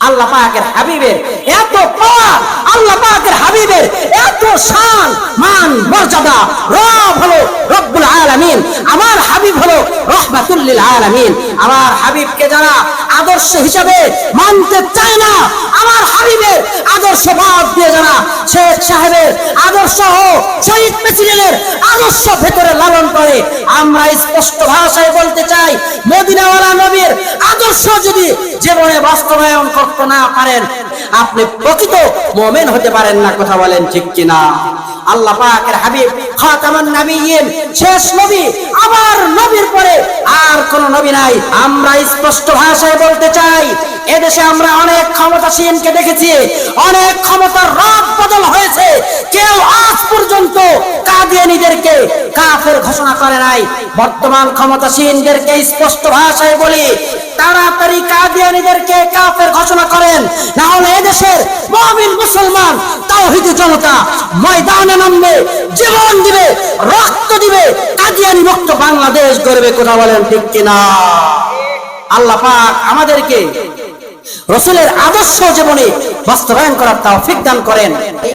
আল্লাহ পাকের হাবিবের এত পাওয়ার, আল্লাহ পাকের হাবিবের এত শান মান মর্যাদা। রব হলো রব্বুল আলামিন, আমার হাবিব হলো রাহমাতুল লিল আলামিন। আমার হাবিবকে যারা আদর্শ হিসাবে মানতে চায় না, আমার হাবিবের আদর্শ বাদ দিয়ে যারা শেখ সাহেবের আদর্শ ও শহীদ প্রেসিডেন্টের আদর্শ ভেতরে লালন করে, আমরা স্পষ্ট ভাষায় বলতে চাই, মদিনাওয়ালা নবীর আদর্শ যদি জীবনে বাস্তবায়ন করতে না পারেন, আপনি প্রকৃত মুমিন হতে পারেন না। কথা বলেন ঠিক কিনা? আল্লাহ পাকের হাবিব খাতামুন নবিয়্যিন, শেষ নবী, আমার নবীর পরে আর কোন নবী নাই। আমরা স্পষ্ট ভাষায় বলতে চাই, এদেশে আমরা অনেক ক্ষমতাসীনকে দেখেছি, অনেক ক্ষমতার রদ বদল হয়েছে, কেউ আজ পর্যন্ত কাদিয়ানীদেরকে কাফের ঘোষণা করে নাই। বর্তমান ক্ষমতাসীনদেরকে স্পষ্ট ভাষায় বলি, তাড়াতাড়ি কাদিয়ানীদেরকে কাফের ঘোষণা করেন, না হলে এদেশের মুমিন মুসলমান তাওহীদি জনতা ময়দানে নামবে, জীবন দিবে, রক্ত দিবে, কাদিয়ানী মুক্ত বাংলাদেশ গড়বে। কথা বলেন ঠিক কিনা? আল্লাহ পাক আমাদেরকে রাসূলের আদর্শ জীবনে বাস্তবায়ন করার তৌফিক দান করেন।